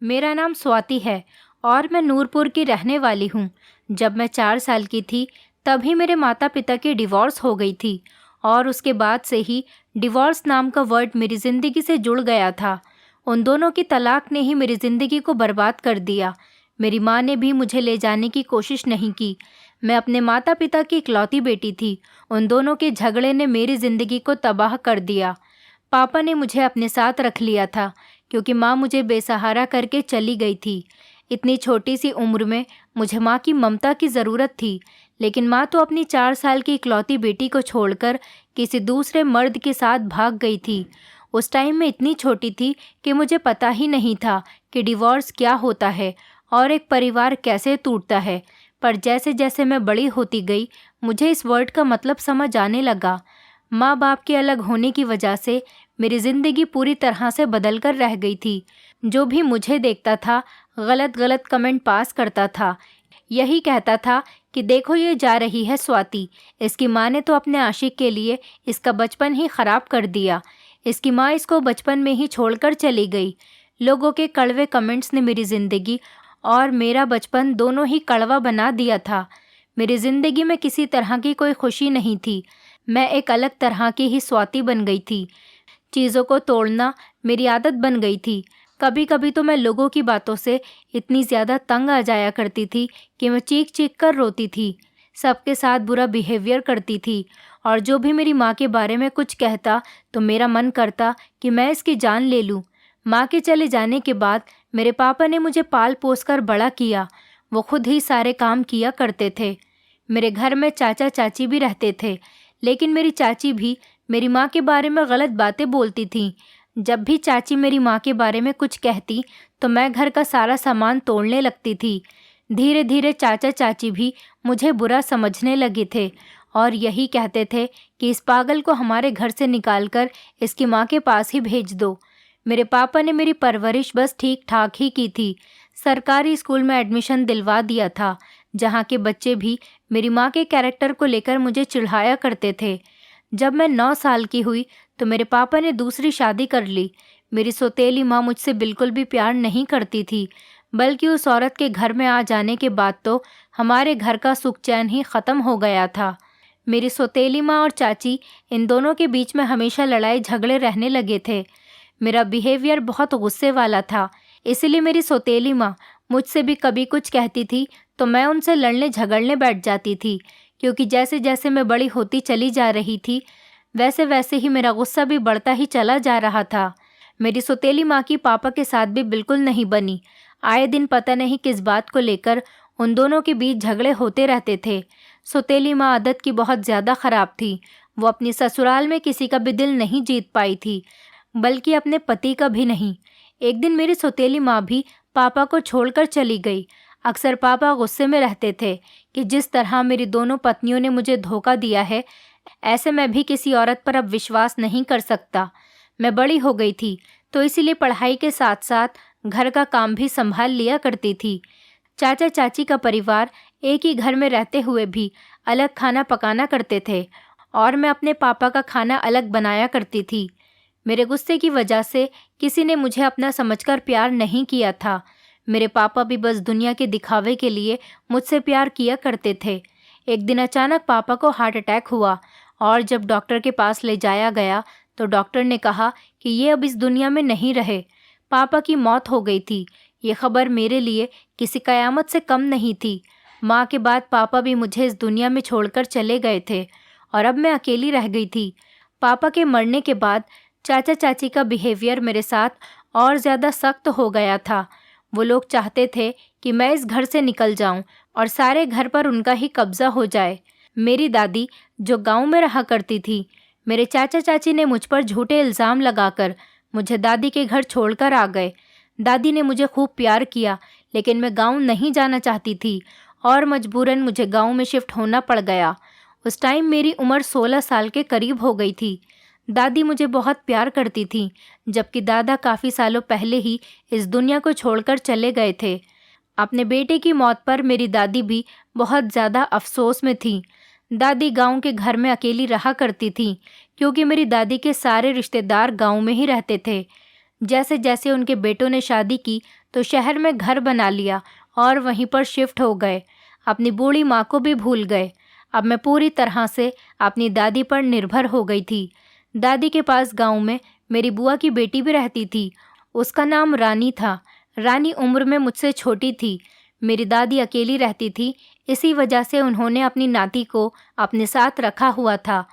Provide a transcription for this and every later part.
मेरा नाम स्वाति है और मैं नूरपुर की रहने वाली हूँ। जब मैं 4 साल की थी तभी मेरे माता पिता की डिवोर्स हो गई थी और उसके बाद से ही डिवोर्स नाम का वर्ड मेरी ज़िंदगी से जुड़ गया था। उन दोनों की तलाक ने ही मेरी ज़िंदगी को बर्बाद कर दिया। मेरी माँ ने भी मुझे ले जाने की कोशिश नहीं की। मैं अपने माता पिता की इकलौती बेटी थी। उन दोनों के झगड़े ने मेरी ज़िंदगी को तबाह कर दिया। पापा ने मुझे अपने साथ रख लिया था क्योंकि माँ मुझे बेसहारा करके चली गई थी। इतनी छोटी सी उम्र में मुझे माँ की ममता की ज़रूरत थी, लेकिन माँ तो अपनी 4 साल की इकलौती बेटी को छोड़कर किसी दूसरे मर्द के साथ भाग गई थी। उस टाइम मैं इतनी छोटी थी कि मुझे पता ही नहीं था कि डिवोर्स क्या होता है और एक परिवार कैसे टूटता है। पर जैसे जैसे मैं बड़ी होती गई मुझे इस वर्ड का मतलब समझ आने लगा। माँ बाप के अलग होने की वजह से मेरी ज़िंदगी पूरी तरह से बदल कर रह गई थी। जो भी मुझे देखता था गलत गलत कमेंट पास करता था। यही कहता था कि देखो ये जा रही है स्वाति, इसकी माँ ने तो अपने आशिक के लिए इसका बचपन ही ख़राब कर दिया। इसकी माँ इसको बचपन में ही छोड़कर चली गई। लोगों के कड़वे कमेंट्स ने मेरी ज़िंदगी और मेरा बचपन दोनों ही कड़वा बना दिया था। मेरी ज़िंदगी में किसी तरह की कोई खुशी नहीं थी। मैं एक अलग तरह की ही स्वाति बन गई थी। चीज़ों को तोड़ना मेरी आदत बन गई थी। कभी कभी तो मैं लोगों की बातों से इतनी ज़्यादा तंग आ जाया करती थी कि मैं चीख चीख कर रोती थी। सबके साथ बुरा बिहेवियर करती थी और जो भी मेरी माँ के बारे में कुछ कहता तो मेरा मन करता कि मैं इसकी जान ले लूँ। माँ के चले जाने के बाद मेरे पापा ने मुझे पाल पोस कर बड़ा किया। वो खुद ही सारे काम किया करते थे। मेरे घर में चाचा चाची भी रहते थे, लेकिन मेरी चाची भी मेरी माँ के बारे में गलत बातें बोलती थी। जब भी चाची मेरी माँ के बारे में कुछ कहती तो मैं घर का सारा सामान तोड़ने लगती थी। धीरे धीरे चाचा चाची भी मुझे बुरा समझने लगे थे और यही कहते थे कि इस पागल को हमारे घर से निकालकर इसकी माँ के पास ही भेज दो। मेरे पापा ने मेरी परवरिश बस ठीक ठाक ही की थी। सरकारी स्कूल में एडमिशन दिलवा दिया था, जहाँ के बच्चे भी मेरी माँ के कैरेक्टर को लेकर मुझे चिढ़ाया करते थे। जब मैं 9 साल की हुई तो मेरे पापा ने दूसरी शादी कर ली। मेरी सौतेली माँ मुझसे बिल्कुल भी प्यार नहीं करती थी, बल्कि उस औरत के घर में आ जाने के बाद तो हमारे घर का सुख चैन ही ख़त्म हो गया था। मेरी सौतेली माँ और चाची, इन दोनों के बीच में हमेशा लड़ाई झगड़े रहने लगे थे। मेरा बिहेवियर बहुत गुस्से वाला था, इसलिए मेरी सौतेली माँ मुझसे भी कभी कुछ कहती थी तो मैं उनसे लड़ने झगड़ने बैठ जाती थी। क्योंकि जैसे जैसे मैं बड़ी होती चली जा रही थी वैसे वैसे ही मेरा गुस्सा भी बढ़ता ही चला जा रहा था। मेरी सौतेली माँ की पापा के साथ भी बिल्कुल नहीं बनी। आए दिन पता नहीं किस बात को लेकर उन दोनों के बीच झगड़े होते रहते थे। सौतेली माँ आदत की बहुत ज़्यादा ख़राब थी। वो अपनी ससुराल में किसी का भी दिल नहीं जीत पाई थी, बल्कि अपने पति का भी नहीं। एक दिन मेरी सौतेली माँ भी पापा को छोड़कर चली गई। अक्सर पापा गुस्से में रहते थे कि जिस तरह मेरी दोनों पत्नियों ने मुझे धोखा दिया है, ऐसे मैं भी किसी औरत पर अब विश्वास नहीं कर सकता। मैं बड़ी हो गई थी तो इसीलिए पढ़ाई के साथ साथ घर का काम भी संभाल लिया करती थी। चाचा चाची का परिवार एक ही घर में रहते हुए भी अलग खाना पकाना करते थे और मैं अपने पापा का खाना अलग बनाया करती थी। मेरे गुस्से की वजह से किसी ने मुझे अपना समझकर प्यार नहीं किया था। मेरे पापा भी बस दुनिया के दिखावे के लिए मुझसे प्यार किया करते थे। एक दिन अचानक पापा को हार्ट अटैक हुआ और जब डॉक्टर के पास ले जाया गया तो डॉक्टर ने कहा कि ये अब इस दुनिया में नहीं रहे। पापा की मौत हो गई थी। ये खबर मेरे लिए किसी कयामत से कम नहीं थी। माँ के बाद पापा भी मुझे इस दुनिया में छोड़कर चले गए थे और अब मैं अकेली रह गई थी। पापा के मरने के बाद चाचा चाची का बिहेवियर मेरे साथ और ज़्यादा सख्त हो गया था। वो लोग चाहते थे कि मैं इस घर से निकल जाऊं और सारे घर पर उनका ही कब्ज़ा हो जाए। मेरी दादी जो गांव में रहा करती थी, मेरे चाचा चाची ने मुझ पर झूठे इल्ज़ाम लगाकर मुझे दादी के घर छोड़कर आ गए। दादी ने मुझे खूब प्यार किया, लेकिन मैं गांव नहीं जाना चाहती थी और मजबूरन मुझे गांव में शिफ्ट होना पड़ गया। उस टाइम मेरी उम्र 16 साल के करीब हो गई थी। दादी मुझे बहुत प्यार करती थी, जबकि दादा काफ़ी सालों पहले ही इस दुनिया को छोड़कर चले गए थे। अपने बेटे की मौत पर मेरी दादी भी बहुत ज़्यादा अफसोस में थी। दादी गांव के घर में अकेली रहा करती थी क्योंकि मेरी दादी के सारे रिश्तेदार गांव में ही रहते थे। जैसे जैसे उनके बेटों ने शादी की तो शहर में घर बना लिया और वहीं पर शिफ्ट हो गए। अपनी बूढ़ी माँ को भी भूल गए। अब मैं पूरी तरह से अपनी दादी पर निर्भर हो गई थी। दादी के पास गांव में मेरी बुआ की बेटी भी रहती थी। उसका नाम रानी था। रानी उम्र में मुझसे छोटी थी। मेरी दादी अकेली रहती थी, इसी वजह से उन्होंने अपनी नाती को अपने साथ रखा हुआ था।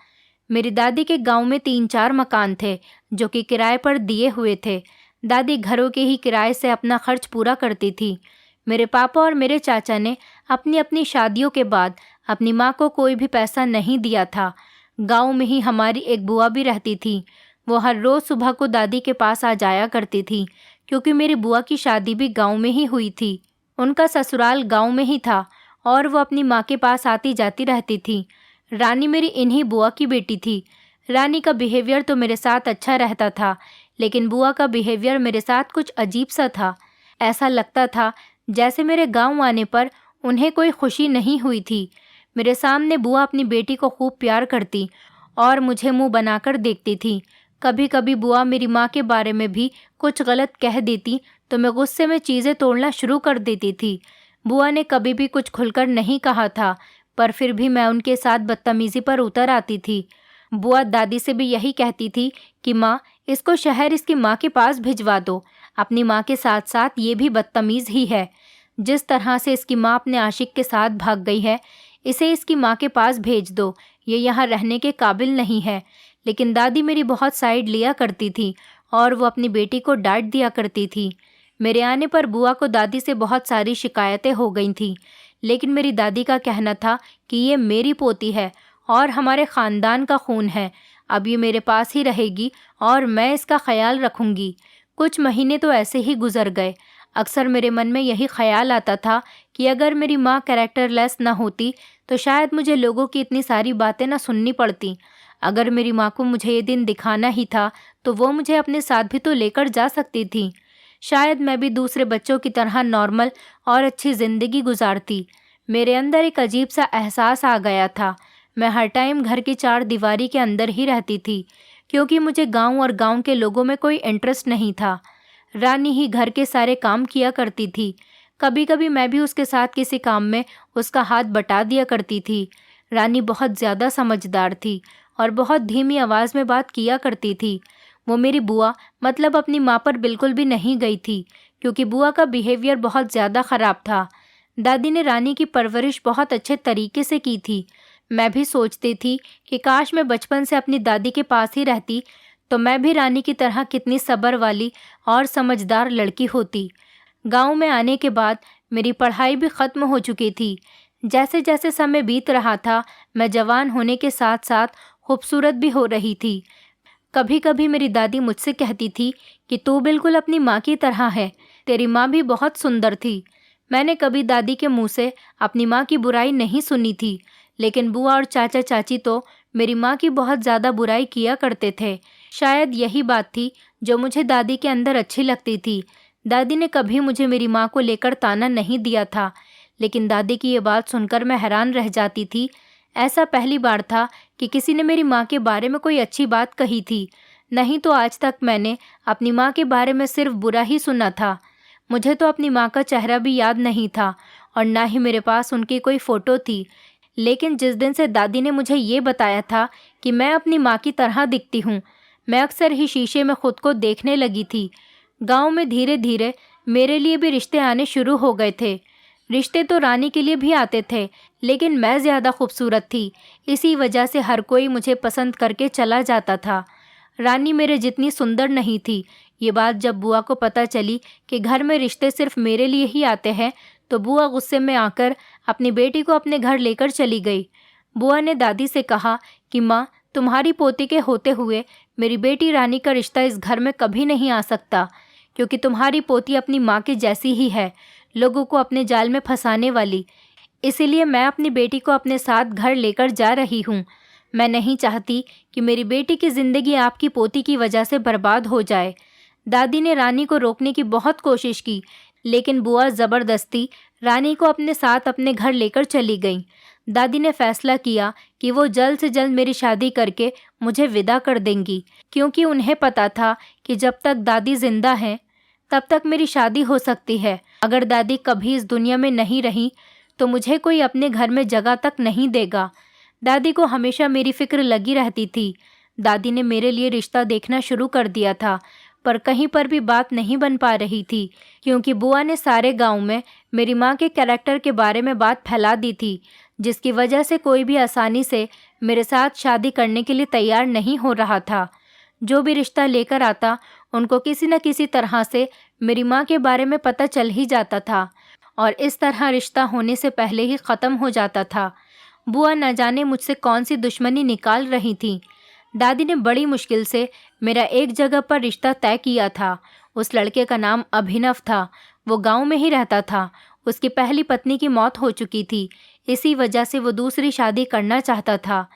मेरी दादी के गांव में 3-4 मकान थे जो कि किराए पर दिए हुए थे। दादी घरों के ही किराए से अपना खर्च पूरा करती थी। मेरे पापा और मेरे चाचा ने अपनी अपनी शादियों के बाद अपनी माँ को कोई भी पैसा नहीं दिया था। गांव में ही हमारी एक बुआ भी रहती थी। वो हर रोज़ सुबह को दादी के पास आ जाया करती थी, क्योंकि मेरी बुआ की शादी भी गांव में ही हुई थी। उनका ससुराल गांव में ही था और वो अपनी माँ के पास आती जाती रहती थी। रानी मेरी इन्हीं बुआ की बेटी थी। रानी का बिहेवियर तो मेरे साथ अच्छा रहता था, लेकिन बुआ का बिहेवियर मेरे साथ कुछ अजीब सा था। ऐसा लगता था जैसे मेरे गांव आने पर उन्हें कोई खुशी नहीं हुई थी। मेरे सामने बुआ अपनी बेटी को खूब प्यार करती और मुझे मुंह बनाकर देखती थी। कभी कभी बुआ मेरी माँ के बारे में भी कुछ गलत कह देती तो मैं गुस्से में चीज़ें तोड़ना शुरू कर देती थी। बुआ ने कभी भी कुछ खुलकर नहीं कहा था, पर फिर भी मैं उनके साथ बदतमीज़ी पर उतर आती थी। बुआ दादी से भी यही कहती थी कि माँ, इसको शहर इसकी माँ के पास भिजवा दो। अपनी माँ के साथ साथ ये भी बदतमीज़ ही है। जिस तरह से इसकी माँ अपने आशिक के साथ भाग गई है, इसे इसकी माँ के पास भेज दो। ये यहाँ रहने के काबिल नहीं है। लेकिन दादी मेरी बहुत साइड लिया करती थी और वो अपनी बेटी को डांट दिया करती थी। मेरे आने पर बुआ को दादी से बहुत सारी शिकायतें हो गई थीं, लेकिन मेरी दादी का कहना था कि ये मेरी पोती है और हमारे ख़ानदान का खून है। अब ये मेरे पास ही रहेगी और मैं इसका ख्याल रखूँगी। कुछ महीने तो ऐसे ही गुजर गए। अक्सर मेरे मन में यही ख्याल आता था कि अगर मेरी माँ कैरेक्टरलेस न होती तो शायद मुझे लोगों की इतनी सारी बातें न सुननी पड़ती। अगर मेरी माँ को मुझे ये दिन दिखाना ही था तो वो मुझे अपने साथ भी तो लेकर जा सकती थी। शायद मैं भी दूसरे बच्चों की तरह नॉर्मल और अच्छी ज़िंदगी गुजारती। मेरे अंदर एक अजीब सा एहसास आ गया था। मैं हर टाइम घर की 4 दीवारी के अंदर ही रहती थी, क्योंकि मुझे गांव और गांव के लोगों में कोई इंटरेस्ट नहीं था। रानी ही घर के सारे काम किया करती थी। कभी कभी मैं भी उसके साथ किसी काम में उसका हाथ बटा दिया करती थी। रानी बहुत ज़्यादा समझदार थी और बहुत धीमी आवाज़ में बात किया करती थी। वो मेरी बुआ मतलब अपनी माँ पर बिल्कुल भी नहीं गई थी, क्योंकि बुआ का बिहेवियर बहुत ज़्यादा ख़राब था। दादी ने रानी की परवरिश बहुत अच्छे तरीके से की थी। मैं भी सोचती थी कि काश मैं बचपन से अपनी दादी के पास ही रहती तो मैं भी रानी की तरह कितनी सब्र वाली और समझदार लड़की होती। गांव में आने के बाद मेरी पढ़ाई भी ख़त्म हो चुकी थी। जैसे जैसे समय बीत रहा था, मैं जवान होने के साथ साथ खूबसूरत भी हो रही थी। कभी कभी मेरी दादी मुझसे कहती थी कि तू बिल्कुल अपनी माँ की तरह है, तेरी माँ भी बहुत सुंदर थी। मैंने कभी दादी के मुंह से अपनी माँ की बुराई नहीं सुनी थी, लेकिन बुआ और चाचा चाची तो मेरी माँ की बहुत ज़्यादा बुराई किया करते थे। शायद यही बात थी जो मुझे दादी के अंदर अच्छी लगती थी। दादी ने कभी मुझे मेरी माँ को लेकर ताना नहीं दिया था, लेकिन दादी की ये बात सुनकर मैं हैरान रह जाती थी। ऐसा पहली बार था कि किसी ने मेरी माँ के बारे में कोई अच्छी बात कही थी। नहीं तो आज तक मैंने अपनी माँ के बारे में सिर्फ बुरा ही सुना था। मुझे तो अपनी माँ का चेहरा भी याद नहीं था और ना ही मेरे पास उनकी कोई फ़ोटो थी। लेकिन जिस दिन से दादी ने मुझे ये बताया था कि मैं अपनी माँ की तरह दिखती हूँ, मैं अक्सर ही शीशे में खुद को देखने लगी थी। गांव में धीरे धीरे मेरे लिए भी रिश्ते आने शुरू हो गए थे। रिश्ते तो रानी के लिए भी आते थे, लेकिन मैं ज़्यादा खूबसूरत थी, इसी वजह से हर कोई मुझे पसंद करके चला जाता था। रानी मेरे जितनी सुंदर नहीं थी। ये बात जब बुआ को पता चली कि घर में रिश्ते सिर्फ मेरे लिए ही आते हैं, तो बुआ गुस्से में आकर अपनी बेटी को अपने घर लेकर चली गई। बुआ ने दादी से कहा कि माँ, तुम्हारी पोती के होते हुए मेरी बेटी रानी का रिश्ता इस घर में कभी नहीं आ सकता, क्योंकि तुम्हारी पोती अपनी माँ के जैसी ही है, लोगों को अपने जाल में फंसाने वाली। इसीलिए मैं अपनी बेटी को अपने साथ घर लेकर जा रही हूँ। मैं नहीं चाहती कि मेरी बेटी की ज़िंदगी आपकी पोती की वजह से बर्बाद हो जाए। दादी ने रानी को रोकने की बहुत कोशिश की, लेकिन बुआ ज़बरदस्ती रानी को अपने साथ अपने घर लेकर चली गई। दादी ने फैसला किया कि वो जल्द से जल्द मेरी शादी करके मुझे विदा कर देंगी, क्योंकि उन्हें पता था कि जब तक दादी जिंदा हैं तब तक मेरी शादी हो सकती है। अगर दादी कभी इस दुनिया में नहीं रही तो मुझे कोई अपने घर में जगह तक नहीं देगा। दादी को हमेशा मेरी फिक्र लगी रहती थी। दादी ने मेरे लिए रिश्ता देखना शुरू कर दिया था, पर कहीं पर भी बात नहीं बन पा रही थी, क्योंकि बुआ ने सारे गांव में मेरी माँ के कैरेक्टर के बारे में बात फैला दी थी, जिसकी वजह से कोई भी आसानी से मेरे साथ शादी करने के लिए तैयार नहीं हो रहा था। जो भी रिश्ता लेकर आता उनको किसी न किसी तरह से मेरी माँ के बारे में पता चल ही जाता था और इस तरह रिश्ता होने से पहले ही ख़त्म हो जाता था। बुआ न जाने मुझसे कौन सी दुश्मनी निकाल रही थी। दादी ने बड़ी मुश्किल से मेरा एक जगह पर रिश्ता तय किया था। उस लड़के का नाम अभिनव था। वो गांव में ही रहता था। उसकी पहली पत्नी की मौत हो चुकी थी, इसी वजह से वो दूसरी शादी करना चाहता था।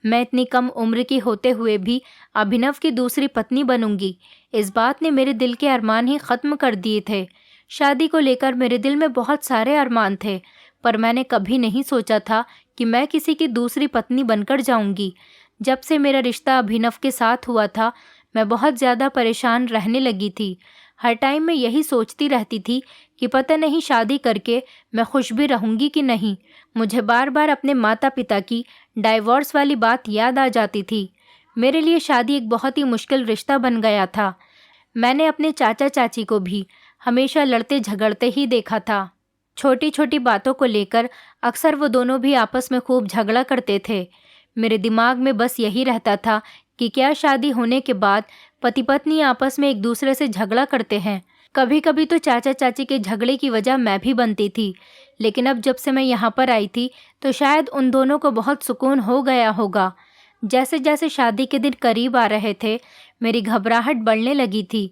मैं इतनी कम उम्र की होते हुए भी अभिनव की दूसरी पत्नी बनूंगी, इस बात ने मेरे दिल के अरमान ही ख़त्म कर दिए थे। शादी को लेकर मेरे दिल में बहुत सारे अरमान थे, पर मैंने कभी नहीं सोचा था कि मैं किसी की दूसरी पत्नी बनकर जाऊंगी। जब से मेरा रिश्ता अभिनव के साथ हुआ था, मैं बहुत ज़्यादा परेशान रहने लगी थी। हर टाइम मैं यही सोचती रहती थी कि पता नहीं शादी करके मैं खुश भी रहूंगी कि नहीं। मुझे बार बार अपने माता पिता की डाइवोर्स वाली बात याद आ जाती थी। मेरे लिए शादी एक बहुत ही मुश्किल रिश्ता बन गया था। मैंने अपने चाचा चाची को भी हमेशा लड़ते झगड़ते ही देखा था। छोटी छोटी बातों को लेकर अक्सर वो दोनों भी आपस में खूब झगड़ा करते थे। मेरे दिमाग में बस यही रहता था कि क्या शादी होने के बाद पति पत्नी आपस में एक दूसरे से झगड़ा करते हैं। कभी कभी तो चाचा चाची के झगड़े की वजह मैं भी बनती थी, लेकिन अब जब से मैं यहाँ पर आई थी तो शायद उन दोनों को बहुत सुकून हो गया होगा। जैसे जैसे शादी के दिन करीब आ रहे थे, मेरी घबराहट बढ़ने लगी थी।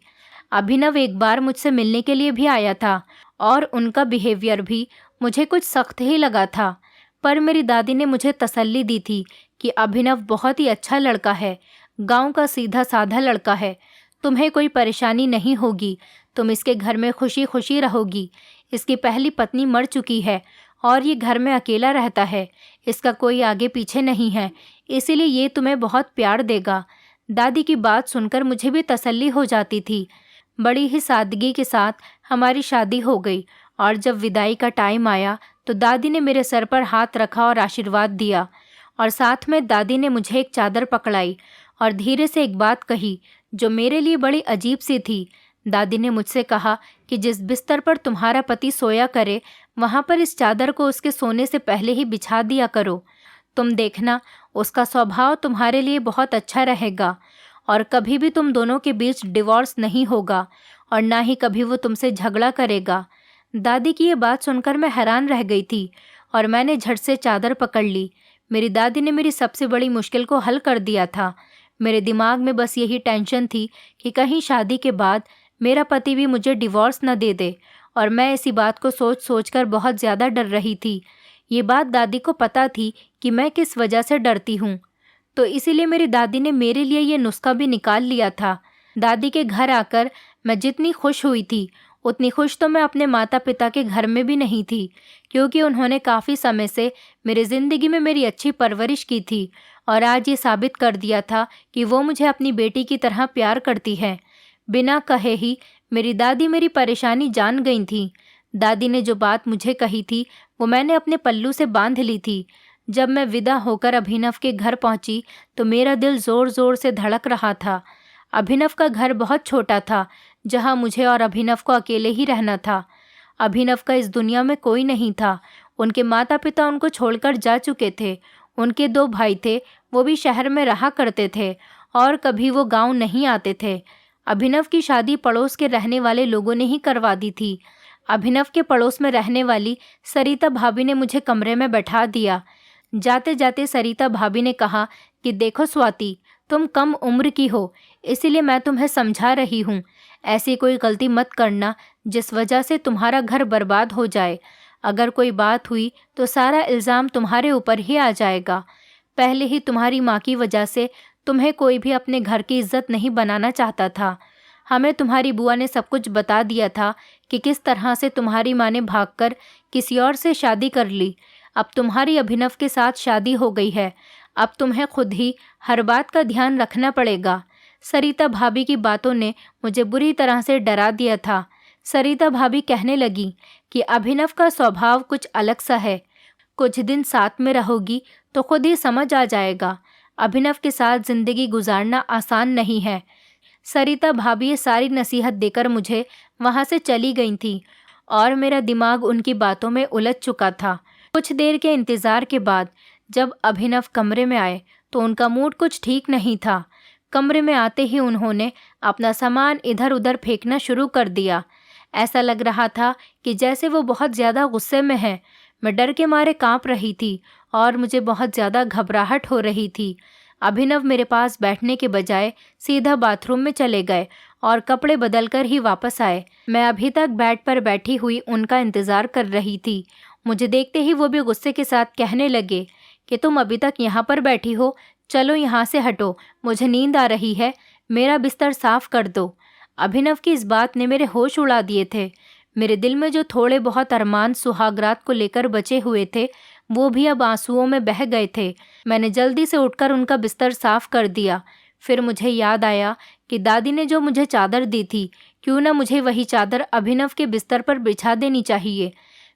अभिनव एक बार मुझसे मिलने के लिए भी आया था और उनका बिहेवियर भी मुझे कुछ सख्त ही लगा था, पर मेरी दादी ने मुझे तसल्ली दी थी कि अभिनव बहुत ही अच्छा लड़का है, गांव का सीधा साधा लड़का है, तुम्हें कोई परेशानी नहीं होगी, तुम इसके घर में खुशी खुशी रहोगी। इसकी पहली पत्नी मर चुकी है और ये घर में अकेला रहता है, इसका कोई आगे पीछे नहीं है, इसीलिए ये तुम्हें बहुत प्यार देगा। दादी की बात सुनकर मुझे भी तसल्ली हो जाती थी। बड़ी ही सादगी के साथ हमारी शादी हो गई और जब विदाई का टाइम आया तो दादी ने मेरे सर पर हाथ रखा और आशीर्वाद दिया, और साथ में दादी ने मुझे एक चादर पकड़ाई और धीरे से एक बात कही जो मेरे लिए बड़ी अजीब सी थी। दादी ने मुझसे कहा कि जिस बिस्तर पर तुम्हारा पति सोया करे वहाँ पर इस चादर को उसके सोने से पहले ही बिछा दिया करो। तुम देखना, उसका स्वभाव तुम्हारे लिए बहुत अच्छा रहेगा और कभी भी तुम दोनों के बीच डिवोर्स नहीं होगा और ना ही कभी वो तुमसे झगड़ा करेगा। दादी की ये बात सुनकर मैं हैरान रह गई थी और मैंने झट से चादर पकड़ ली। मेरी दादी ने मेरी सबसे बड़ी मुश्किल को हल कर दिया था। मेरे दिमाग में बस यही टेंशन थी कि कहीं शादी के बाद मेरा पति भी मुझे डिवोर्स न दे दे, और मैं इसी बात को सोच सोच कर बहुत ज़्यादा डर रही थी। ये बात दादी को पता थी कि मैं किस वजह से डरती हूँ, तो इसीलिए मेरी दादी ने मेरे लिए ये नुस्खा भी निकाल लिया था। दादी के घर आकर मैं जितनी खुश हुई थी उतनी खुश तो मैं अपने माता पिता के घर में भी नहीं थी, क्योंकि उन्होंने काफ़ी समय से मेरी ज़िंदगी में मेरी अच्छी परवरिश की थी और आज ये साबित कर दिया था कि वो मुझे अपनी बेटी की तरह प्यार करती है। बिना कहे ही मेरी दादी मेरी परेशानी जान गई थी। दादी ने जो बात मुझे कही थी वो मैंने अपने पल्लू से बांध ली थी। जब मैं विदा होकर अभिनव के घर पहुंची तो मेरा दिल ज़ोर ज़ोर से धड़क रहा था। अभिनव का घर बहुत छोटा था, जहां मुझे और अभिनव को अकेले ही रहना था। अभिनव का इस दुनिया में कोई नहीं था। उनके माता पिता उनको छोड़कर जा चुके थे। उनके 2 भाई थे, वो भी शहर में रहा करते थे और कभी वो गांव नहीं आते थे। अभिनव की शादी पड़ोस के रहने वाले लोगों ने ही करवा दी थी। अभिनव के पड़ोस में रहने वाली सरिता भाभी ने मुझे कमरे में बैठा दिया। जाते जाते सरिता भाभी ने कहा कि देखो स्वाति, तुम कम उम्र की हो, इसीलिए मैं तुम्हें समझा रही हूँ। ऐसी कोई गलती मत करना जिस वजह से तुम्हारा घर बर्बाद हो जाए। अगर कोई बात हुई तो सारा इल्ज़ाम तुम्हारे ऊपर ही आ जाएगा। पहले ही तुम्हारी माँ की वजह से तुम्हें कोई भी अपने घर की इज्जत नहीं बनाना चाहता था। हमें तुम्हारी बुआ ने सब कुछ बता दिया था कि किस तरह से तुम्हारी माँ ने भागकर किसी और से शादी कर ली। अब तुम्हारी अभिनव के साथ शादी हो गई है, अब तुम्हें खुद ही हर बात का ध्यान रखना पड़ेगा। सरिता भाभी की बातों ने मुझे बुरी तरह से डरा दिया था। सरिता भाभी कहने लगी कि अभिनव का स्वभाव कुछ अलग सा है, कुछ दिन साथ में रहोगी तो खुद ही समझ आ जाएगा। अभिनव के साथ जिंदगी गुजारना आसान नहीं है। सरिता भाभी ये सारी नसीहत देकर मुझे वहाँ से चली गई थी और मेरा दिमाग उनकी बातों में उलझ चुका था। कुछ देर के इंतज़ार के बाद जब अभिनव कमरे में आए तो उनका मूड कुछ ठीक नहीं था। कमरे में आते ही उन्होंने अपना सामान इधर उधर फेंकना शुरू कर दिया। ऐसा लग रहा था कि जैसे वो बहुत ज़्यादा गुस्से में हैं। मैं डर के मारे कांप रही थी और मुझे बहुत ज़्यादा घबराहट हो रही थी। अभिनव मेरे पास बैठने के बजाय सीधा बाथरूम में चले गए और कपड़े बदलकर ही वापस आए। मैं अभी तक बेड पर बैठी हुई उनका इंतज़ार कर रही थी। मुझे देखते ही वो भी गुस्से के साथ कहने लगे कि तुम अभी तक यहाँ पर बैठी हो, चलो यहाँ से हटो, मुझे नींद आ रही है, मेरा बिस्तर साफ कर दो। अभिनव की इस बात ने मेरे होश उड़ा दिए थे। मेरे दिल में जो थोड़े बहुत अरमान सुहागरात को लेकर बचे हुए थे वो भी अब आंसुओं में बह गए थे। मैंने जल्दी से उठकर उनका बिस्तर साफ कर दिया। फिर मुझे याद आया कि दादी ने जो मुझे चादर दी थी, क्यों ना मुझे वही चादर अभिनव के बिस्तर पर बिछा देनी चाहिए।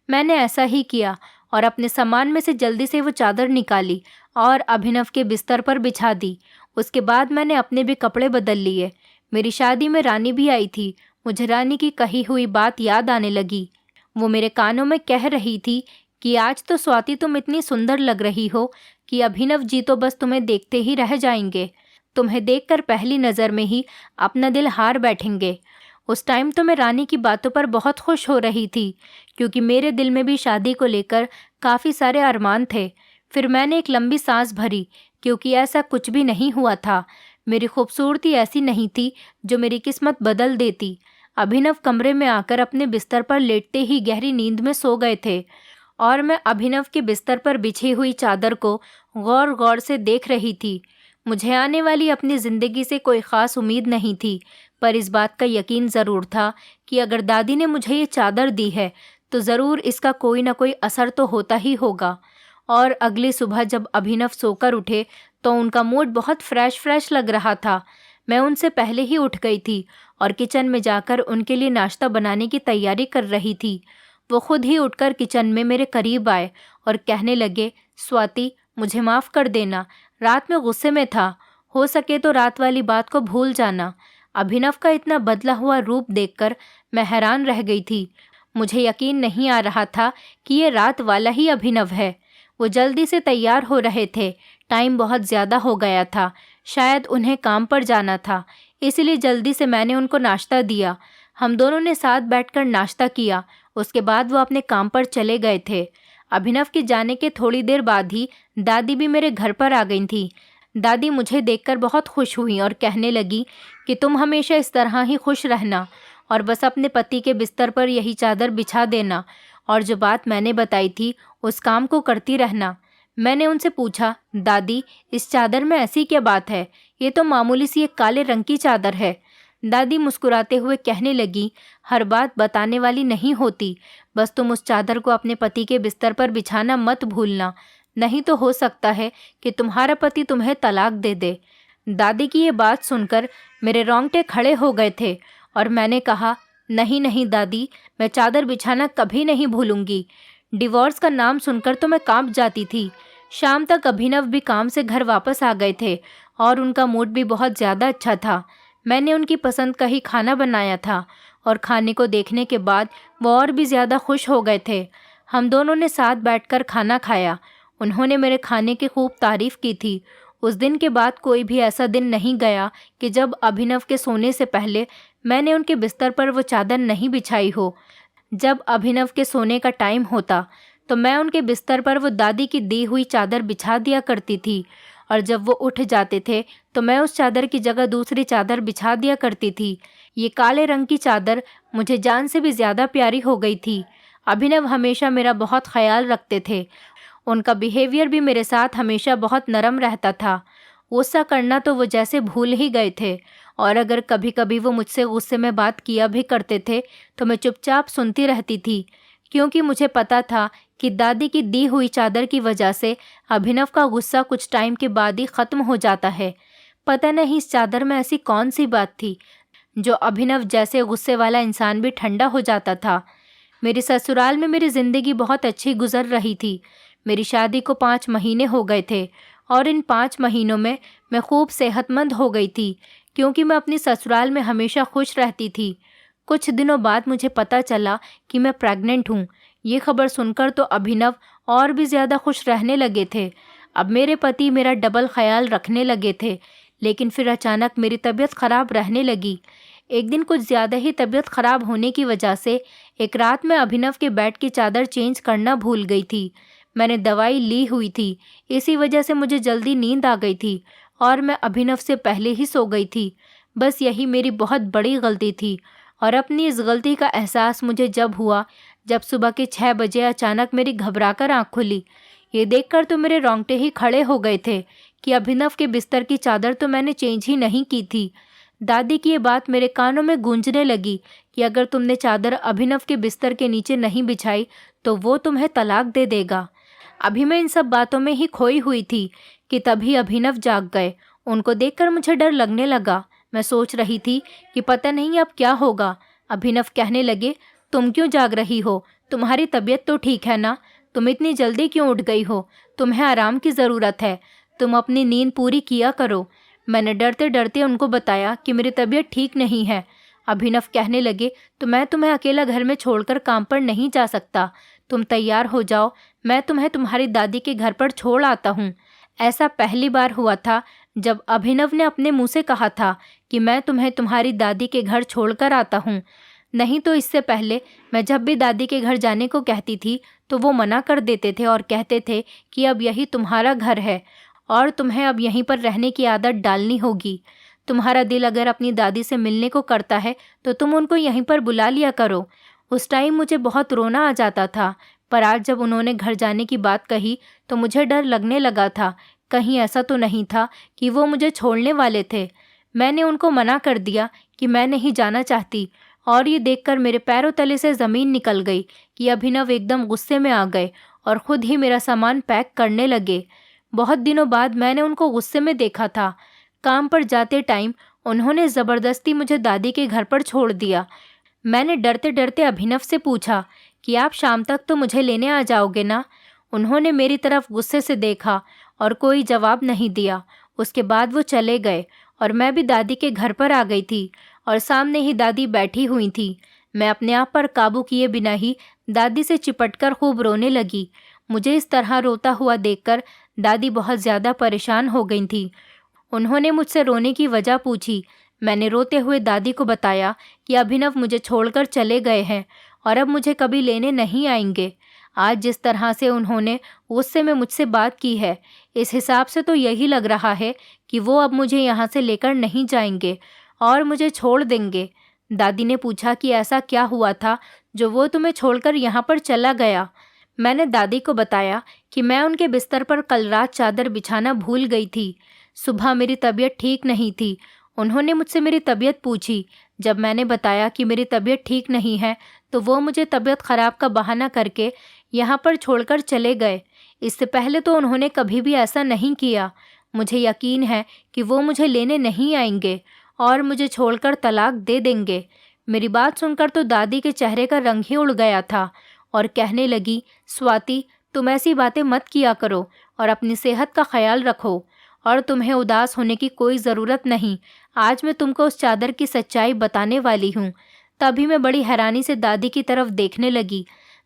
मैंने ऐसा ही किया और अपने सामान में से जल्दी से वो चादर निकाली और अभिनव के बिस्तर पर बिछा दी। उसके बाद मैंने अपने भी कपड़े बदल लिए। मेरी शादी में रानी भी आई थी। मुझे रानी की कही हुई बात याद आने लगी। वो मेरे कानों में कह रही थी कि आज तो स्वाति तुम इतनी सुंदर लग रही हो कि अभिनव जी तो बस तुम्हें देखते ही रह जाएंगे। तुम्हें देखकर पहली नज़र में ही अपना दिल हार बैठेंगे। उस टाइम तो मैं रानी की बातों पर बहुत खुश हो रही थी क्योंकि मेरे दिल में भी शादी को लेकर काफ़ी सारे अरमान थे। फिर मैंने एक लंबी सांस भरी क्योंकि ऐसा कुछ भी नहीं हुआ था। मेरी खूबसूरती ऐसी नहीं थी जो मेरी किस्मत बदल देती। अभिनव कमरे में आकर अपने बिस्तर पर लेटते ही गहरी नींद में सो गए थे और मैं अभिनव के बिस्तर पर बिछी हुई चादर को गौर गौर से देख रही थी। मुझे आने वाली अपनी ज़िंदगी से कोई ख़ास उम्मीद नहीं थी, पर इस बात का यकीन ज़रूर था कि अगर दादी ने मुझे ये चादर दी है तो ज़रूर इसका कोई ना कोई असर तो होता ही होगा। और अगली सुबह जब अभिनव सोकर उठे तो उनका मूड बहुत फ्रेश लग रहा था। मैं उनसे पहले ही उठ गई थी और किचन में जाकर उनके लिए नाश्ता बनाने की तैयारी कर रही थी। वो खुद ही उठकर किचन में मेरे करीब आए और कहने लगे, स्वाति मुझे माफ़ कर देना, रात में गुस्से में था, हो सके तो रात वाली बात को भूल जाना। अभिनव का इतना बदला हुआ रूप देखकर मैं हैरान रह गई थी। मुझे यकीन नहीं आ रहा था कि ये रात वाला ही अभिनव है। वो जल्दी से तैयार हो रहे थे। टाइम बहुत ज़्यादा हो गया था, शायद उन्हें काम पर जाना था, इसलिए जल्दी से मैंने उनको नाश्ता दिया। हम दोनों ने साथ बैठकर नाश्ता किया। उसके बाद वो अपने काम पर चले गए थे। अभिनव के जाने के थोड़ी देर बाद ही दादी भी मेरे घर पर आ गई थी। दादी मुझे देखकर बहुत खुश हुई और कहने लगी कि तुम हमेशा इस तरह ही खुश रहना और बस अपने पति के बिस्तर पर यही चादर बिछा देना और जो बात मैंने बताई थी उस काम को करती रहना। मैंने उनसे पूछा, दादी इस चादर में ऐसी क्या बात है, ये तो मामूली सी एक काले रंग की चादर है। दादी मुस्कुराते हुए कहने लगी, हर बात बताने वाली नहीं होती, बस तुम उस चादर को अपने पति के बिस्तर पर बिछाना मत भूलना, नहीं तो हो सकता है कि तुम्हारा पति तुम्हें तलाक दे दे। दादी की ये बात सुनकर मेरे रोंगटे खड़े हो गए थे और मैंने कहा, नहीं नहीं दादी, मैं चादर बिछाना कभी नहीं भूलूंगी। डिवोर्स का नाम सुनकर तो मैं कांप जाती थी। शाम तक अभिनव भी काम से घर वापस आ गए थे और उनका मूड भी बहुत ज़्यादा अच्छा था। मैंने उनकी पसंद का ही खाना बनाया था और खाने को देखने के बाद वो और भी ज़्यादा खुश हो गए थे। हम दोनों ने साथ बैठकर खाना खाया। उन्होंने मेरे खाने की खूब तारीफ़ की थी। उस दिन के बाद कोई भी ऐसा दिन नहीं गया कि जब अभिनव के सोने से पहले मैंने उनके बिस्तर पर वो चादर नहीं बिछाई हो। जब अभिनव के सोने का टाइम होता तो मैं उनके बिस्तर पर वो दादी की दी हुई चादर बिछा दिया करती थी और जब वो उठ जाते थे तो मैं उस चादर की जगह दूसरी चादर बिछा दिया करती थी। ये काले रंग की चादर मुझे जान से भी ज़्यादा प्यारी हो गई थी। अभिनव हमेशा मेरा बहुत ख्याल रखते थे। उनका बिहेवियर भी मेरे साथ हमेशा बहुत नरम रहता था। गुस्सा करना तो वो जैसे भूल ही गए थे और अगर कभी कभी वो मुझसे गुस्से में बात किया भी करते थे तो मैं चुपचाप सुनती रहती थी क्योंकि मुझे पता था कि दादी की दी हुई चादर की वजह से अभिनव का गुस्सा कुछ टाइम के बाद ही ख़त्म हो जाता है। पता नहीं इस चादर में ऐसी कौन सी बात थी जो अभिनव जैसे गुस्से वाला इंसान भी ठंडा हो जाता था। मेरे ससुराल में मेरी ज़िंदगी बहुत अच्छी गुजर रही थी। मेरी शादी को 5 महीने हो गए थे और इन 5 महीनों में मैं खूब सेहतमंद हो गई थी, क्योंकि मैं अपनी ससुराल में हमेशा खुश रहती थी। कुछ दिनों बाद मुझे पता चला कि मैं प्रेग्नेंट हूँ। ये खबर सुनकर तो अभिनव और भी ज़्यादा खुश रहने लगे थे। अब मेरे पति मेरा डबल ख्याल रखने लगे थे, लेकिन फिर अचानक मेरी तबीयत ख़राब रहने लगी। एक दिन कुछ ज़्यादा ही तबीयत ख़राब होने की वजह से एक रात मैं अभिनव के बेड की चादर चेंज करना भूल गई थी। मैंने दवाई ली हुई थी, इसी वजह से मुझे जल्दी नींद आ गई थी और मैं अभिनव से पहले ही सो गई थी। बस यही मेरी बहुत बड़ी गलती थी और अपनी इस गलती का एहसास मुझे जब हुआ जब सुबह के 6 बजे अचानक मेरी घबराकर आँख खुली। ये देखकर तो मेरे रोंगटे ही खड़े हो गए थे कि अभिनव के बिस्तर की चादर तो मैंने चेंज ही नहीं की थी। दादी की ये बात मेरे कानों में गूंजने लगी कि अगर तुमने चादर अभिनव के बिस्तर के नीचे नहीं बिछाई तो वो तुम्हें तलाक दे देगा। अभी मैं इन सब बातों में ही खोई हुई थी कि तभी अभिनव जाग गए। उनको देखकर मुझे डर लगने लगा। मैं सोच रही थी कि पता नहीं अब क्या होगा। अभिनव कहने लगे, तुम क्यों जाग रही हो? तुम्हारी तबीयत तो ठीक है ना? तुम इतनी जल्दी क्यों उठ गई हो? तुम्हें आराम की ज़रूरत है। तुम अपनी नींद पूरी किया करो। मैंने डरते डरते उनको बताया कि मेरी तबीयत ठीक नहीं है। अभिनव कहने लगे, तो मैं तुम्हें अकेला घर में छोड़कर काम पर नहीं जा सकता। तुम तैयार हो जाओ, मैं तुम्हें तुम्हारी दादी के घर पर छोड़ आता हूँ। ऐसा पहली बार हुआ था जब अभिनव ने अपने मुंह से कहा था कि मैं तुम्हें तुम्हारी दादी के घर छोड़कर आता हूँ। नहीं तो इससे पहले मैं जब भी दादी के घर जाने को कहती थी तो वो मना कर देते थे और कहते थे कि अब यही तुम्हारा घर है और तुम्हें अब यहीं पर रहने की आदत डालनी होगी। तुम्हारा दिल अगर अपनी दादी से मिलने को करता है तो तुम उनको यहीं पर बुला लिया करो। उस टाइम मुझे बहुत रोना आ जाता था, पर आज जब उन्होंने घर जाने की बात कही तो मुझे डर लगने लगा था। कहीं ऐसा तो नहीं था कि वो मुझे छोड़ने वाले थे। मैंने उनको मना कर दिया कि मैं नहीं जाना चाहती और ये देखकर मेरे पैरों तले से ज़मीन निकल गई कि अभिनव एकदम गुस्से में आ गए और ख़ुद ही मेरा सामान पैक करने लगे। बहुत दिनों बाद मैंने उनको गुस्से में देखा था। काम पर जाते टाइम उन्होंने ज़बरदस्ती मुझे दादी के घर पर छोड़ दिया। मैंने डरते डरते अभिनव से पूछा कि आप शाम तक तो मुझे लेने आ जाओगे ना? उन्होंने मेरी तरफ गुस्से से देखा और कोई जवाब नहीं दिया। उसके बाद वो चले गए और मैं भी दादी के घर पर आ गई थी और सामने ही दादी बैठी हुई थी। मैं अपने आप पर काबू किए बिना ही दादी से चिपटकर खूब रोने लगी। मुझे इस तरह रोता हुआ देखकर दादी बहुत ज़्यादा परेशान हो गई थी। उन्होंने मुझसे रोने की वजह पूछी। मैंने रोते हुए दादी को बताया कि अभिनव मुझे छोड़कर चले गए हैं और अब मुझे कभी लेने नहीं आएंगे। आज जिस तरह से उन्होंने गुस्से में मुझसे बात की है, इस हिसाब से तो यही लग रहा है कि वो अब मुझे यहाँ से लेकर नहीं जाएंगे और मुझे छोड़ देंगे। दादी ने पूछा कि ऐसा क्या हुआ था जो वो तुम्हें छोड़कर यहाँ पर चला गया? मैंने दादी को बताया कि मैं उनके बिस्तर पर कल रात चादर बिछाना भूल गई थी। सुबह मेरी तबीयत ठीक नहीं थी। उन्होंने मुझसे मेरी तबीयत पूछी। जब मैंने बताया कि मेरी तबीयत ठीक नहीं है तो वो मुझे तबीयत ख़राब का बहाना करके यहाँ पर छोड़कर चले गए। इससे पहले तो उन्होंने कभी भी ऐसा नहीं किया। मुझे यकीन है कि वो मुझे लेने नहीं आएंगे और मुझे छोड़कर तलाक दे देंगे। मेरी बात सुनकर तो दादी के चेहरे का रंग ही उड़ गया था और कहने लगी, स्वाति, तुम ऐसी बातें मत किया करो और अपनी सेहत का ख्याल रखो और तुम्हें उदास होने की कोई ज़रूरत नहीं। आज मैं तुमको उस चादर की सच्चाई बताने वाली हूँ। तभी मैं बड़ी हैरानी से दादी की तरफ देखने लगी।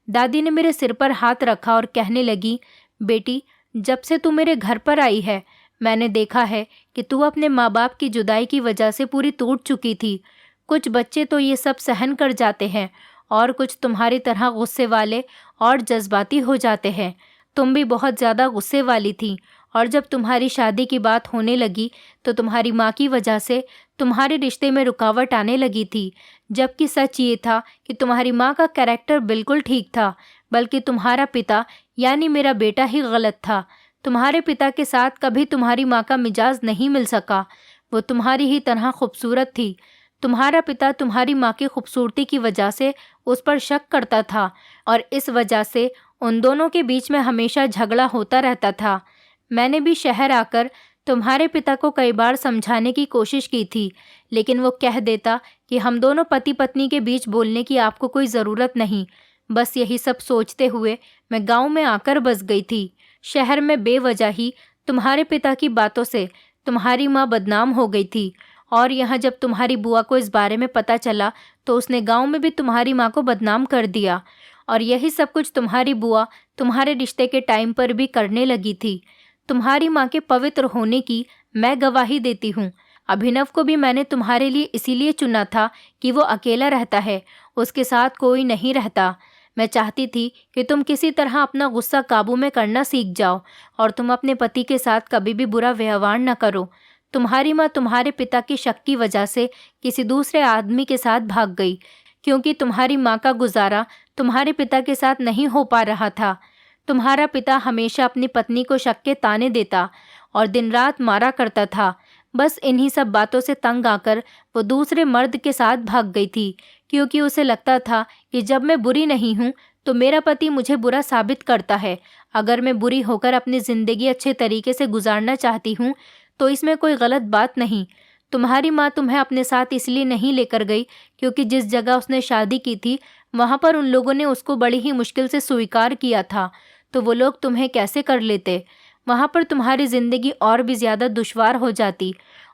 दादी ने मेरे सिर पर हाथ रखा और कहने लगी, बेटी, जब से तू मेरे घर पर आई है मैंने देखा है कि तू अपने माँ बाप की जुदाई की वजह से पूरी टूट चुकी थी। कुछ बच्चे तो ये सब सहन कर जाते हैं और कुछ तुम्हारी तरह गुस्से वाले और जज्बाती हो जाते हैं। तुम भी बहुत ज़्यादा गुस्से वाली थी और जब तुम्हारी शादी की बात होने लगी तो तुम्हारी माँ की वजह से तुम्हारे रिश्ते में रुकावट आने लगी थी। जबकि सच ये था कि तुम्हारी माँ का कैरेक्टर बिल्कुल ठीक था, बल्कि तुम्हारा पिता यानी मेरा बेटा ही गलत था। तुम्हारे पिता के साथ कभी तुम्हारी माँ का मिजाज नहीं मिल सका। वो तुम्हारी ही तरह खूबसूरत थी। तुम्हारा पिता तुम्हारी माँ की खूबसूरती की वजह से उस पर शक करता था और इस वजह से उन दोनों के बीच में हमेशा झगड़ा होता रहता था। मैंने भी शहर आकर तुम्हारे पिता को कई बार समझाने की कोशिश की थी, लेकिन वो कह देता कि हम दोनों पति पत्नी के बीच बोलने की आपको कोई ज़रूरत नहीं। बस यही सब सोचते हुए मैं गांव में आकर बस गई थी। शहर में बेवजह ही तुम्हारे पिता की बातों से तुम्हारी माँ बदनाम हो गई थी, और यहाँ जब तुम्हारी बुआ को इस बारे में पता चला तो उसने गांव में भी तुम्हारी माँ को बदनाम कर दिया। और यही सब कुछ तुम्हारी बुआ तुम्हारे रिश्ते के टाइम पर भी करने लगी थी। तुम्हारी माँ के पवित्र होने की मैं गवाही देती हूँ। अभिनव को भी मैंने तुम्हारे लिए इसीलिए चुना था कि वो अकेला रहता है, उसके साथ कोई नहीं रहता। मैं चाहती थी कि तुम किसी तरह अपना गुस्सा काबू में करना सीख जाओ और तुम अपने पति के साथ कभी भी बुरा व्यवहार न करो। तुम्हारी माँ तुम्हारे पिता की शक की वजह से किसी दूसरे आदमी के साथ भाग गई, क्योंकि तुम्हारी माँ का गुजारा तुम्हारे पिता के साथ नहीं हो पा रहा था। तुम्हारा पिता हमेशा अपनी पत्नी को शक के ताने देता और दिन रात मारा करता था। बस इन्हीं सब बातों से तंग आकर वो दूसरे मर्द के साथ भाग गई थी, क्योंकि उसे लगता था कि जब मैं बुरी नहीं हूँ तो मेरा पति मुझे बुरा साबित करता है। अगर मैं बुरी होकर अपनी ज़िंदगी अच्छे तरीके से गुजारना चाहती हूँ तो इसमें कोई गलत बात नहीं। तुम्हारी माँ तुम्हें अपने साथ इसलिए नहीं लेकर गई क्योंकि जिस जगह उसने शादी की थी वहाँ पर उन लोगों ने उसको बड़ी ही मुश्किल से स्वीकार किया था, तो वो लोग तुम्हें कैसे कर लेते। वहाँ पर तुम्हारी ज़िंदगी और भी ज़्यादा दुश्वार हो जाती।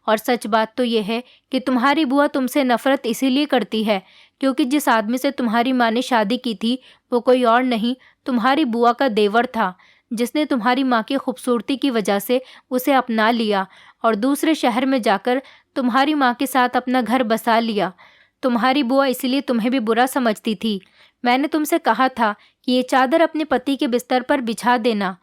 और सच बात तो ये है कि तुम्हारी बुआ तुमसे नफ़रत इसीलिए करती है क्योंकि जिस आदमी से तुम्हारी माँ ने शादी की थी वो कोई और नहीं, तुम्हारी बुआ का देवर था, जिसने तुम्हारी माँ की खूबसूरती की वजह से उसे अपना लिया और दूसरे शहर में जाकर तुम्हारी माँ के साथ अपना घर बसा लिया। तुम्हारी बुआ इसलिए तुम्हें भी बुरा समझती थी। मैंने तुमसे कहा था कि ये चादर अपने पति के बिस्तर पर बिछा देना,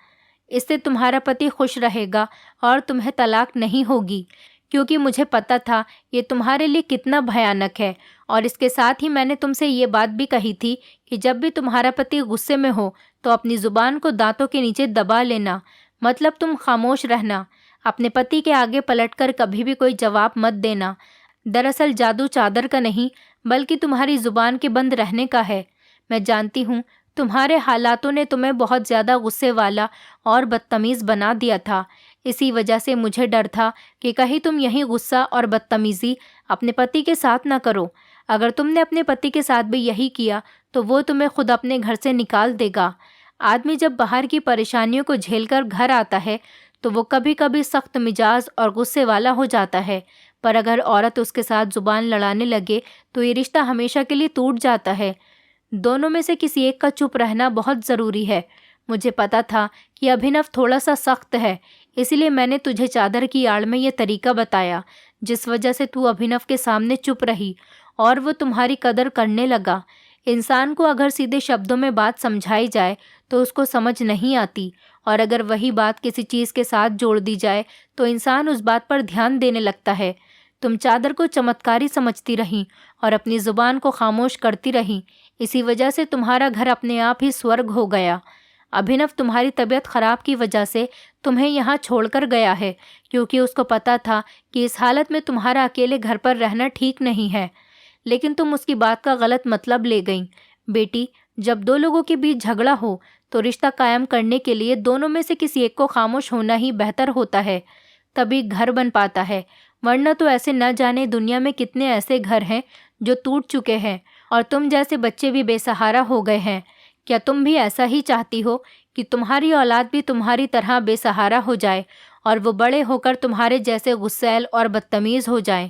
इससे तुम्हारा पति खुश रहेगा और तुम्हें तलाक नहीं होगी, क्योंकि मुझे पता था ये तुम्हारे लिए कितना भयानक है। और इसके साथ ही मैंने तुमसे ये बात भी कही थी कि जब भी तुम्हारा पति गुस्से में हो तो अपनी ज़ुबान को दांतों के नीचे दबा लेना, मतलब तुम खामोश रहना। अपने पति के आगे पलटकर कभी भी कोई जवाब मत देना। दरअसल जादू चादर का नहीं बल्कि तुम्हारी ज़ुबान के बंद रहने का है। मैं जानती हूँ तुम्हारे हालातों ने तुम्हें बहुत ज़्यादा गुस्से वाला और बदतमीज़ बना दिया था। इसी वजह से मुझे डर था कि कहीं तुम यही गुस्सा और बदतमीज़ी अपने पति के साथ ना करो। अगर तुमने अपने पति के साथ भी यही किया तो वो तुम्हें खुद अपने घर से निकाल देगा। आदमी जब बाहर की परेशानियों को झेलकर घर आता है तो वो कभी कभी सख्त मिजाज और गुस्से वाला हो जाता है, पर अगर औरत उसके साथ ज़ुबान लड़ाने लगे तो ये रिश्ता हमेशा के लिए टूट जाता है। दोनों में से किसी एक का चुप रहना बहुत ज़रूरी है। मुझे पता था कि अभिनव थोड़ा सा सख्त है, इसलिए मैंने तुझे चादर की आड़ में ये तरीका बताया, जिस वजह से तू अभिनव के सामने चुप रही और वो तुम्हारी कदर करने लगा। इंसान को अगर सीधे शब्दों में बात समझाई जाए तो उसको समझ नहीं आती, और अगर वही बात किसी चीज़ के साथ जोड़ दी जाए तो इंसान उस बात पर ध्यान देने लगता है। तुम चादर को चमत्कारी समझती रहीं और अपनी ज़ुबान को खामोश करती रहीं। इसी वजह से तुम्हारा घर अपने आप ही स्वर्ग हो गया। अभिनव तुम्हारी तबीयत ख़राब की वजह से तुम्हें यहाँ छोड़कर गया है, क्योंकि उसको पता था कि इस हालत में तुम्हारा अकेले घर पर रहना ठीक नहीं है, लेकिन तुम उसकी बात का गलत मतलब ले गईं। बेटी, जब दो लोगों के बीच झगड़ा हो तो रिश्ता कायम करने के लिए दोनों में से किसी एक को खामोश होना ही बेहतर होता है, तभी घर बन पाता है। वरना तो ऐसे न जाने दुनिया में कितने ऐसे घर हैं जो टूट चुके हैं और तुम जैसे बच्चे भी बेसहारा हो गए हैं। क्या तुम भी ऐसा ही चाहती हो कि तुम्हारी औलाद भी तुम्हारी तरह बेसहारा हो जाए और वो बड़े होकर तुम्हारे जैसे गुस्सैल और बदतमीज़ हो जाएं?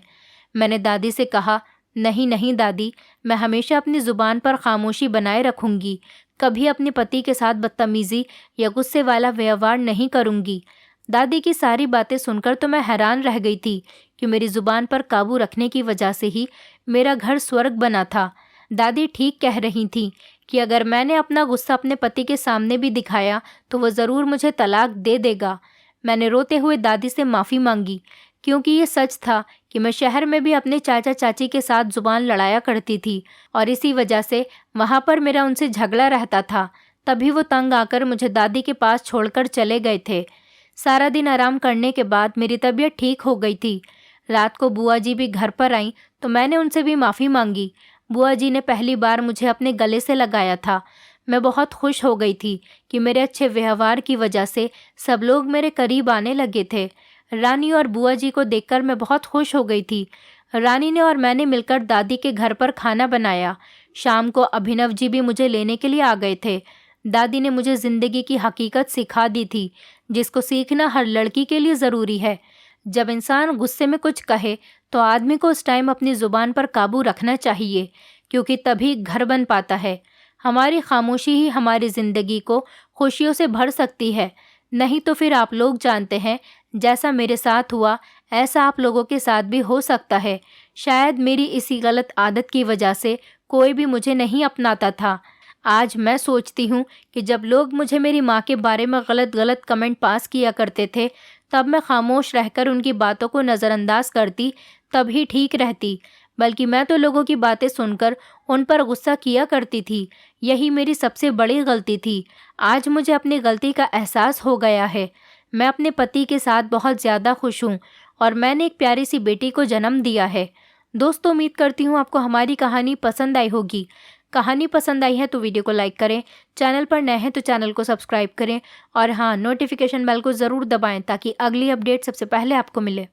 मैंने दादी से कहा, नहीं नहीं दादी, मैं हमेशा अपनी ज़ुबान पर खामोशी बनाए रखूँगी, कभी अपने पति के साथ बदतमीज़ी या गुस्से वाला व्यवहार नहीं करूँगी। दादी की सारी बातें सुनकर तो मैं हैरान रह गई थी कि मेरी ज़ुबान पर काबू रखने की वजह से ही मेरा घर स्वर्ग बना था। दादी ठीक कह रही थी कि अगर मैंने अपना गुस्सा अपने पति के सामने भी दिखाया तो वो ज़रूर मुझे तलाक दे देगा। मैंने रोते हुए दादी से माफ़ी मांगी, क्योंकि ये सच था कि मैं शहर में भी अपने चाचा चाची के साथ ज़ुबान लड़ाया करती थी और इसी वजह से वहाँ पर मेरा उनसे झगड़ा रहता था। तभी वो तंग आकर मुझे दादी के पास छोड़कर चले गए थे। सारा दिन आराम करने के बाद मेरी तबीयत ठीक हो गई थी। रात को बुआ जी भी घर पर आईं तो मैंने उनसे भी माफ़ी मांगी। बुआ जी ने पहली बार मुझे अपने गले से लगाया था। मैं बहुत खुश हो गई थी कि मेरे अच्छे व्यवहार की वजह से सब लोग मेरे करीब आने लगे थे। रानी और बुआ जी को देखकर मैं बहुत खुश हो गई थी। रानी ने और मैंने मिलकर दादी के घर पर खाना बनाया। शाम को अभिनव जी भी मुझे लेने के लिए आ गए थे। दादी ने मुझे ज़िंदगी की हकीकत सिखा दी थी, जिसको सीखना हर लड़की के लिए ज़रूरी है। जब इंसान गुस्से में कुछ कहे तो आदमी को उस टाइम अपनी ज़ुबान पर काबू रखना चाहिए, क्योंकि तभी घर बन पाता है। हमारी खामोशी ही हमारी ज़िंदगी को खुशियों से भर सकती है। नहीं तो फिर आप लोग जानते हैं, जैसा मेरे साथ हुआ ऐसा आप लोगों के साथ भी हो सकता है। शायद मेरी इसी गलत आदत की वजह से कोई भी मुझे नहीं अपनाता था। आज मैं सोचती हूँ कि जब लोग मुझे मेरी माँ के बारे में गलत गलत कमेंट पास किया करते थे, तब मैं खामोश रहकर उनकी बातों को नज़रअंदाज करती, तभी ठीक रहती। बल्कि मैं तो लोगों की बातें सुनकर उन पर गुस्सा किया करती थी। यही मेरी सबसे बड़ी गलती थी। आज मुझे अपनी गलती का एहसास हो गया है। मैं अपने पति के साथ बहुत ज़्यादा खुश हूँ और मैंने एक प्यारी सी बेटी को जन्म दिया है। दोस्तों, उम्मीद करती हूँ आपको हमारी कहानी पसंद आई होगी। कहानी पसंद आई है तो वीडियो को लाइक करें, चैनल पर नए हैं तो चैनल को सब्सक्राइब करें और हाँ, नोटिफिकेशन बेल को ज़रूर दबाएं ताकि अगली अपडेट सबसे पहले आपको मिले।